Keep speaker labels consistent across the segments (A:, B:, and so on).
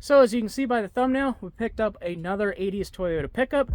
A: So as you can see by the thumbnail, we picked up another 80s Toyota pickup.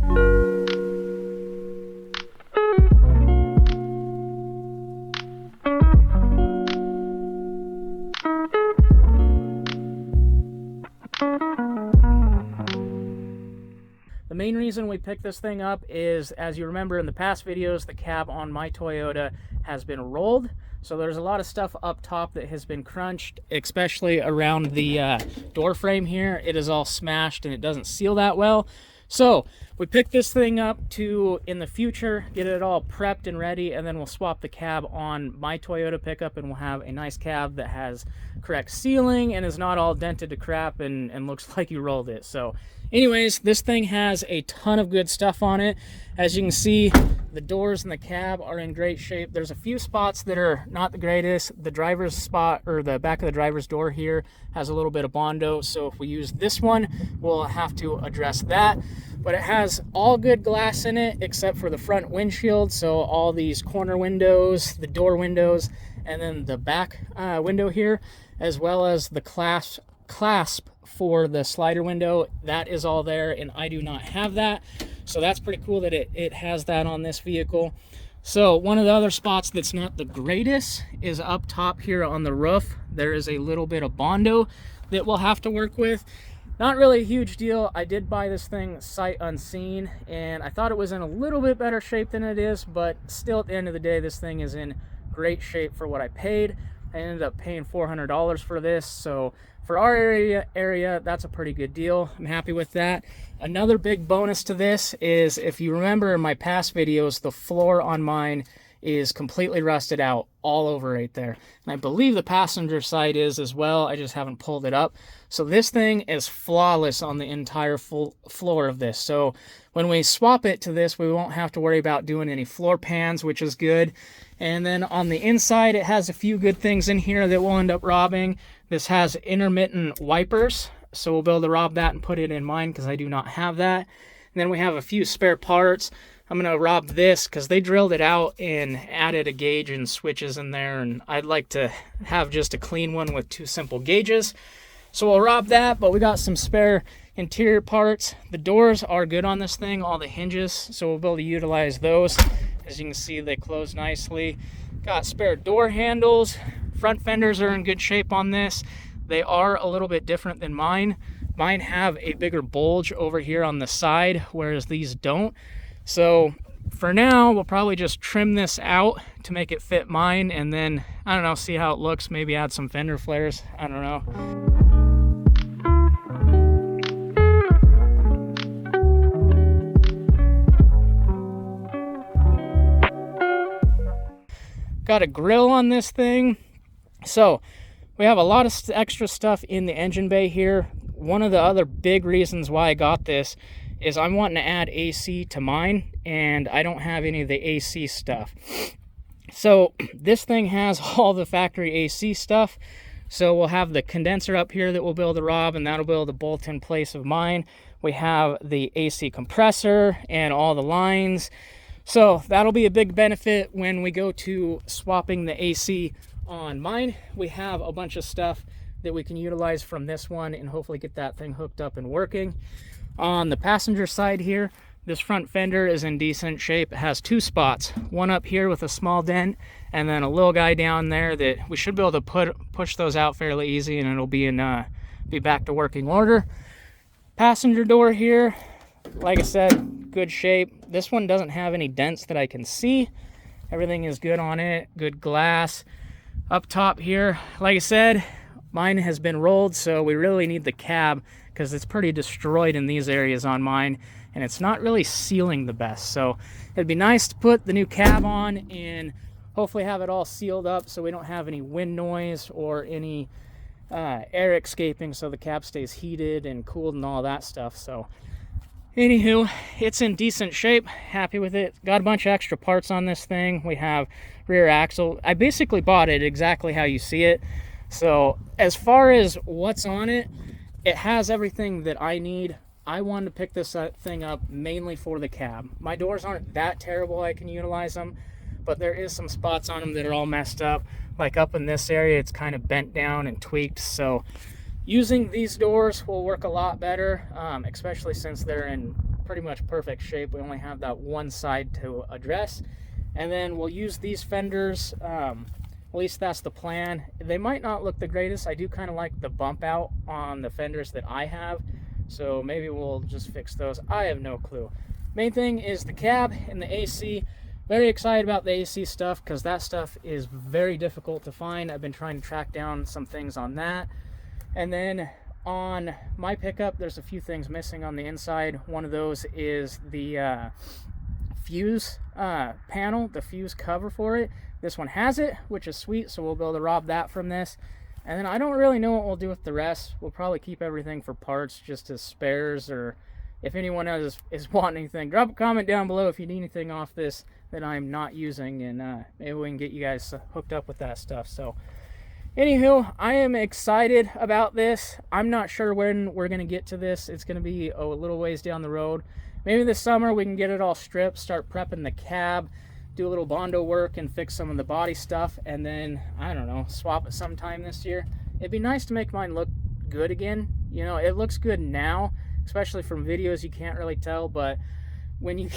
A: The main reason we picked this thing up is, as you remember in the past videos, the cab on my Toyota has been rolled. So there's a lot of stuff up top that has been crunched, especially around the door frame here. It is all smashed and it doesn't seal that well. So we picked this thing up to, in the future, get it all prepped and ready, and then we'll swap the cab on my Toyota pickup and we'll have a nice cab that has correct sealing and is not all dented to crap and looks like you rolled it. So anyways, this thing has a ton of good stuff on it. As you can see, the doors and the cab are in great shape. There's a few spots that are not the greatest. The driver's spot, or the back of the driver's door here, has a little bit of Bondo, so if we use this one, we'll have to address that. But it has all good glass in it except for the front windshield, so all these corner windows, the door windows, and then the back window here, as well as the clasp for the slider window. That is all there, and I do not have that, so that's pretty cool that it has that on this vehicle. So one of the other spots that's not the greatest is up top here on the roof. There is a little bit of Bondo that we'll have to work with. Not really a huge deal. I did buy this thing sight unseen, and I thought it was in a little bit better shape than it is, but still at the end of the day, this thing is in great shape for what I paid. I ended up paying $400 for this, so for our area, that's a pretty good deal. I'm happy with that. Another big bonus to this is, if you remember in my past videos, the floor on mine is completely rusted out all over right there. And I believe the passenger side is as well. I just haven't pulled it up. So this thing is flawless on the entire full floor of this. So when we swap it to this, we won't have to worry about doing any floor pans, which is good. And then on the inside, it has a few good things in here that we'll end up robbing. This has intermittent wipers, so we'll be able to rob that and put it in mine because I do not have that. And then we have a few spare parts. I'm going to rob this because they drilled it out and added a gauge and switches in there, and I'd like to have just a clean one with two simple gauges. So we'll rob that, but we got some spare interior parts. The doors are good on this thing, all the hinges, so we'll be able to utilize those. As you can see, they close nicely. Got spare door handles. Front fenders are in good shape on this. They are a little bit different than mine. Mine have a bigger bulge over here on the side, whereas these don't. So for now, we'll probably just trim this out to make it fit mine, and then, I don't know, see how it looks, maybe add some fender flares, I don't know. Got a grill on this thing. So we have a lot of extra stuff in the engine bay here. One of the other big reasons why I got this is I'm wanting to add AC to mine, and I don't have any of the AC stuff. So this thing has all the factory AC stuff. So we'll have the condenser up here that we'll be able to rob, and that'll be able to bolt in place of mine. We have the AC compressor and all the lines. So that'll be a big benefit when we go to swapping the AC on mine. We have a bunch of stuff that we can utilize from this one and hopefully get that thing hooked up and working. On the passenger side here, this front fender is in decent shape. It has two spots, one up here with a small dent, and then a little guy down there that we should be able to push those out fairly easy, and it'll be back to working order. Passenger door here, like I said, good shape. This one doesn't have any dents that I can see. Everything is good on it, good glass. Up top here, like I said, mine has been rolled, so we really need the cab because it's pretty destroyed in these areas on mine, and it's not really sealing the best. So it'd be nice to put the new cab on and hopefully have it all sealed up so we don't have any wind noise or any air escaping, so the cab stays heated and cooled and all that stuff. So anywho, it's in decent shape. Happy with it. Got a bunch of extra parts on this thing. We have rear axle. I basically bought it exactly how you see it. So as far as what's on it, it has everything that I need. I wanted to pick this thing up mainly for the cab. My doors aren't that terrible, I can utilize them, but there is some spots on them that are all messed up. Like up in this area, it's kind of bent down and tweaked. So Using these doors will work a lot better, especially since they're in pretty much perfect shape. We only have that one side to address. And then we'll use these fenders, at least that's the plan. They might not look the greatest. I do kind of like the bump out on the fenders that I have, so maybe we'll just fix those. I have no clue. Main thing is the cab and the AC. Very excited about the AC stuff because that stuff is very difficult to find. I've been trying to track down some things on that. And then on my pickup, there's a few things missing on the inside. One of those is the fuse panel, the fuse cover for it. This one has it, which is sweet, so we'll be able to rob that from this. And then I don't really know what we'll do with the rest. We'll probably keep everything for parts, just as spares, or if anyone else is wanting anything, drop a comment down below if you need anything off this that I'm not using, and maybe we can get you guys hooked up with that stuff. So anywho, I am excited about this. I'm not sure when we're going to get to this. It's going to be a little ways down the road. Maybe this summer we can get it all stripped, start prepping the cab, do a little Bondo work and fix some of the body stuff, and then, I don't know, swap it sometime this year. It'd be nice to make mine look good again. You know, it looks good now, especially from videos you can't really tell, but when you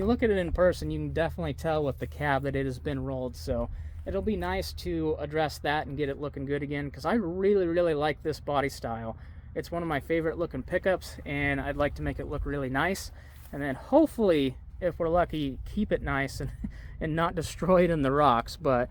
A: look at it in person, you can definitely tell with the cab that it has been rolled. So it'll be nice to address that and get it looking good again, because I really, really like this body style. It's one of my favorite looking pickups, and I'd like to make it look really nice. And then hopefully, if we're lucky, keep it nice and not destroy it in the rocks. But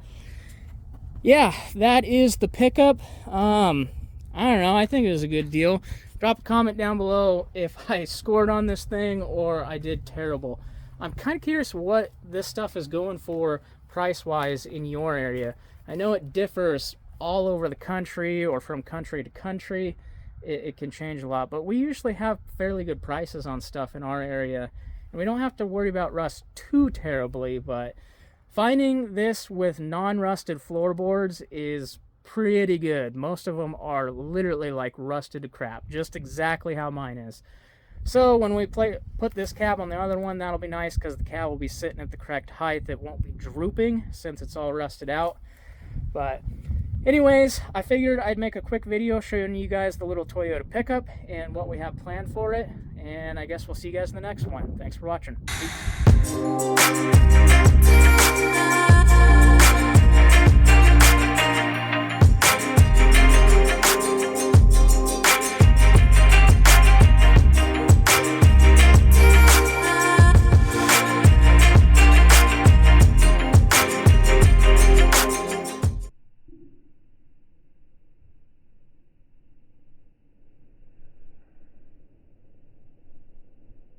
A: yeah, that is the pickup. I don't know, I think it was a good deal. Drop a comment down below if I scored on this thing or I did terrible. I'm kind of curious what this stuff is going for price-wise in your area. I know it differs all over the country or from country to country. It can change a lot, but we usually have fairly good prices on stuff in our area, and we don't have to worry about rust too terribly. But finding this with non-rusted floorboards is pretty good. Most of them are literally like rusted to crap, just exactly how mine is. So when we put this cab on the other one, that'll be nice because the cab will be sitting at the correct height. It won't be drooping since it's all rusted out. But anyways, I figured I'd make a quick video showing you guys the little Toyota pickup and what we have planned for it. And I guess we'll see you guys in the next one. Thanks for watching. Peace.